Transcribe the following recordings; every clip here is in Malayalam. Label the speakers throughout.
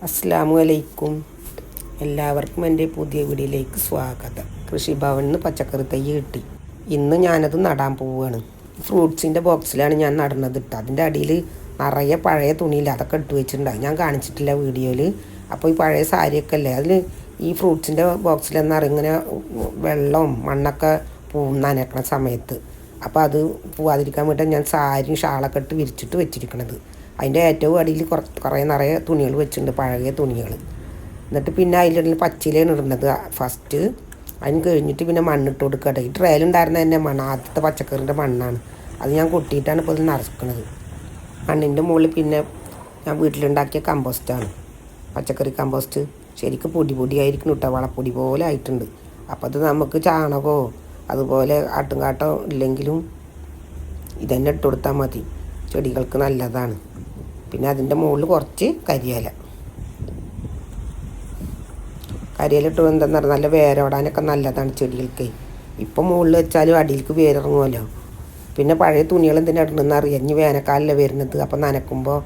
Speaker 1: അസ്സലാമു അലൈക്കും. എല്ലാവർക്കും എൻ്റെ പുതിയ വീഡിയോയിലേക്ക് സ്വാഗതം. കൃഷിഭവനിൽ നിന്ന് പച്ചക്കറി തൈ കിട്ടി. ഇന്ന് ഞാനത് നടാൻ പോവുകയാണ്. ഫ്രൂട്ട്സിൻ്റെ ബോക്സിലാണ് ഞാൻ നടുന്നത് ഇട്ട്. അതിൻ്റെ അടിയിൽ നിറയെ പഴയ തുണിയില്ല, അതൊക്കെ ഇട്ട് വെച്ചിട്ടുണ്ടാകും. ഞാൻ കാണിച്ചിട്ടില്ല വീഡിയോയിൽ. അപ്പോൾ ഈ പഴയ സാരിയൊക്കെ അല്ലേ അതിൽ ഈ ഫ്രൂട്ട്സിൻ്റെ ബോക്സിലെന്ന് ഇങ്ങനെ വെള്ളവും മണ്ണൊക്കെ പൂവും നനയ്ക്കണ സമയത്ത് അപ്പോൾ അത് പോവാതിരിക്കാൻ വേണ്ടി ഞാൻ സാരിയും ഷാളൊക്കെ ഇട്ട് വിരിച്ചിട്ട് വെച്ചിരിക്കണത്. അതിൻ്റെ ഏറ്റവും അടിയിൽ കുറേ നിറയെ തുണികൾ വെച്ചിട്ടുണ്ട്, പഴകിയ തുണികൾ. എന്നിട്ട് പിന്നെ അതിൻ്റെ പച്ചിലയാണ് ഇടുന്നത് ഫസ്റ്റ്. അതിന് കഴിഞ്ഞിട്ട് പിന്നെ മണ്ണിട്ട് കൊടുക്കട്ടെ. ഈ ട്രേലുണ്ടായിരുന്ന തന്നെ മണ്ണ്, ആദ്യത്തെ പച്ചക്കറിൻ്റെ മണ്ണാണ്. അത് ഞാൻ കൊട്ടിയിട്ടാണ് ഇപ്പോൾ ഇത് നിറക്കുന്നത്. മണ്ണിൻ്റെ മുകളിൽ പിന്നെ ഞാൻ വീട്ടിലുണ്ടാക്കിയ കമ്പോസ്റ്റാണ്, പച്ചക്കറി കമ്പോസ്റ്റ്. ശരിക്കും പൊടിയായിരിക്കണം കേട്ടോ, വളപ്പൊടി പോലെ ആയിട്ടുണ്ട്. അപ്പോൾ അത് നമുക്ക് ചാണകമോ അതുപോലെ ആട്ടുംകാട്ടോ ഇല്ലെങ്കിലും ഇതന്നെ ഇട്ട് കൊടുത്താൽ മതി, ചെടികൾക്ക് നല്ലതാണ്. പിന്നെ അതിൻ്റെ മുകളിൽ കുറച്ച് കരിയില ഇട്ട് എന്താണെന്ന് പറഞ്ഞാൽ നല്ല വേരോടാനൊക്കെ നല്ലതാണ് ചെടികൾക്ക്. ഇപ്പം മുകളിൽ വെച്ചാലും അടിയിലേക്ക് വേരിറങ്ങുമല്ലോ. പിന്നെ പഴയ തുണികൾ എന്തിനാ ഇടണമെന്ന് അറിയാം, വേനൽക്കാലല്ലേ വരുന്നത്. അപ്പം നനക്കുമ്പോൾ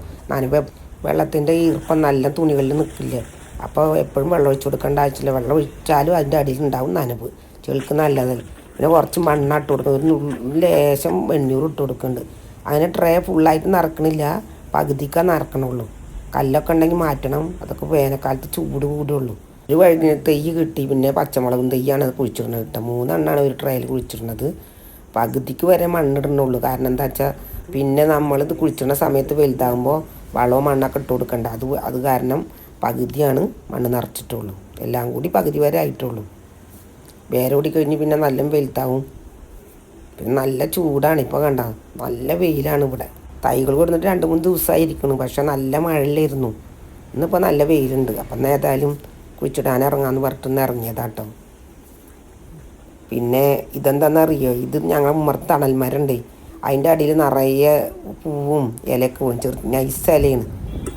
Speaker 1: വെള്ളത്തിൻ്റെ ഈർപ്പം നല്ല തുണികളിൽ നിൽക്കില്ലേ. അപ്പോൾ എപ്പോഴും വെള്ളം ഒഴിച്ച് കൊടുക്കേണ്ട ആവശ്യമില്ല. വെള്ളം ഒഴിച്ചാലും അതിൻ്റെ അടിയിലുണ്ടാവും നനവ്, ചെടികൾക്ക് നല്ലതല്ല. പിന്നെ കുറച്ച് മണ്ണിട്ട് കൊടുക്കും, ഒരു ലേശം വെണ്ണീർ ഇട്ട് കൊടുക്കുന്നുണ്ട്. അങ്ങനെ ട്രേ ഫുള്ളായിട്ട് നിറക്കണില്ല, പകുതിക്കാണ് നിറക്കണുള്ളൂ. കല്ലൊക്കെ ഉണ്ടെങ്കിൽ മാറ്റണം, അതൊക്കെ വേനൽക്കാലത്ത് ചൂട് കൂടുള്ളൂ. ഒരു വഴി തൈ കിട്ടി. പിന്നെ പച്ചമുളകും തൈയാണ് അത് കുഴിച്ചിടുന്നത് കേട്ടോ. 3 എണ്ണമാണ് ഒരു ട്രേയിൽ കുഴിച്ചിടുന്നത്. പകുതിക്ക് വരെ മണ്ണിടണുള്ളൂ. കാരണം എന്താ വെച്ചാൽ പിന്നെ നമ്മളിത് കുഴിച്ചിടുന്ന സമയത്ത് വലുതാകുമ്പോൾ വളവും മണ്ണൊക്കെ ഇട്ട് കൊടുക്കണ്ട. അത് കാരണം പകുതിയാണ് മണ്ണ് നിറച്ചിട്ടുള്ളൂ. എല്ലാം കൂടി പകുതി വരെ ആയിട്ടുള്ളൂ. വേരോടി കഴിഞ്ഞ് പിന്നെ നല്ല വലുതാവും. പിന്നെ നല്ല ചൂടാണ്. ഇപ്പോൾ കണ്ട നല്ല വെയിലാണ് ഇവിടെ. തൈകൾ കൊടുത്തിട്ട് 2-3 ദിവസമായിരിക്കുന്നു, പക്ഷെ നല്ല മഴയിലായിരുന്നു. ഇന്നിപ്പോൾ നല്ല വെയിലുണ്ട്. അപ്പം ഏതായാലും കുഴിച്ചിടാൻ ഇറങ്ങാമെന്ന് പറഞ്ഞിട്ടൊന്ന് ഇറങ്ങിയതാട്ടോ. പിന്നെ ഇതെന്താണെന്നറിയോ, ഇത് ഞങ്ങൾ ഉമ്മർത്ത് തണൽമരമുണ്ട്. അതിൻ്റെ അടിയിൽ നിറയെ പൂവും ഇലയൊക്കെ വീണ്, നൈസ് ഇലയാണ്.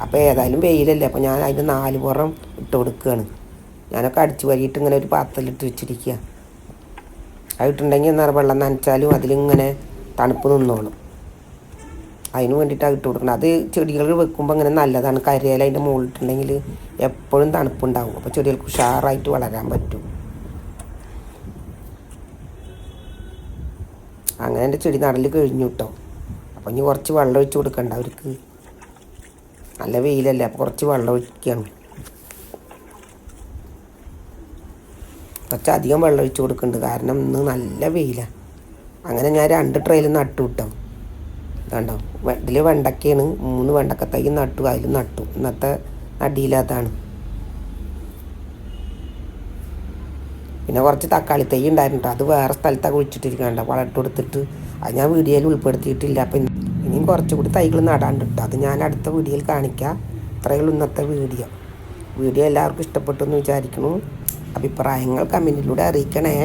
Speaker 1: അപ്പോൾ ഏതായാലും വെയിലല്ലേ, അപ്പോൾ ഞാൻ അതിൻ്റെ 4 പുറം ഇട്ട് കൊടുക്കുകയാണ്. ഞാനൊക്കെ അടിച്ചു വരിയിട്ട് ഇങ്ങനെ ഒരു പാത്രത്തിലിട്ട് വെച്ചിരിക്കുക. അതിട്ടുണ്ടെങ്കിൽ എന്നാൽ വെള്ളം നനച്ചാലും അതിലിങ്ങനെ തണുപ്പ് നിന്നോളും. അതിന് വേണ്ടിയിട്ടാണ് ഇട്ട് കൊടുക്കണം. അത് ചെടികൾ വെക്കുമ്പോൾ അങ്ങനെ നല്ലതാണ്. കരിയില അതിൻ്റെ മുകളിലിട്ടുണ്ടെങ്കിൽ എപ്പോഴും തണുപ്പുണ്ടാവും. അപ്പോൾ ചെടികൾക്ക് ഉഷാറായിട്ട് വളരാൻ പറ്റും. അങ്ങനെ എൻ്റെ ചെടി നടൽ കഴിഞ്ഞു കേട്ടോ. അപ്പോൾ ഇനി കുറച്ച് വെള്ളം ഒഴിച്ച് കൊടുക്കണ്ട അവർക്ക്. നല്ല വെയിലല്ലേ, അപ്പോൾ കുറച്ച് വെള്ളം ഒഴിക്കുകയാണ്. കുറച്ച് അധികം വെള്ളം ഒഴിച്ച് കൊടുക്കുന്നുണ്ട്, കാരണം ഇന്ന് നല്ല വെയിലാണ്. അങ്ങനെ ഞാൻ 2 ട്രേയിൽ നട്ടു കിട്ടോ. കണ്ടോ, ഇതിൽ വെണ്ടക്കയാണ്. 3 വെണ്ടക്ക തൈ നട്ടു, അതിൽ നട്ടു. ഇന്നത്തെ നടിയില്ലാത്തതാണ്. പിന്നെ കുറച്ച് തക്കാളി തൈ ഉണ്ടായിരുന്നു. അത് വേറെ സ്ഥലത്താണ് കുഴിച്ചിട്ടിരിക്കണ്ട, വളമിട്ട് കൊടുത്തിട്ട്. അത് ഞാൻ വീഡിയോയിൽ ഉൾപ്പെടുത്തിയിട്ടില്ല. അപ്പം ഇനിയും കുറച്ചുകൂടി തൈകൾ നടാണ്ട് കിട്ടും. അത് ഞാൻ അടുത്ത വീഡിയോയിൽ കാണിക്കാം. ഇത്രയുള്ളൂ ഇന്നത്തെ വീഡിയോ എല്ലാവർക്കും ഇഷ്ടപ്പെട്ടു എന്ന് വിചാരിക്കുന്നു. അഭിപ്രായങ്ങൾ കമൻറ്റിലൂടെ അറിയിക്കണേ.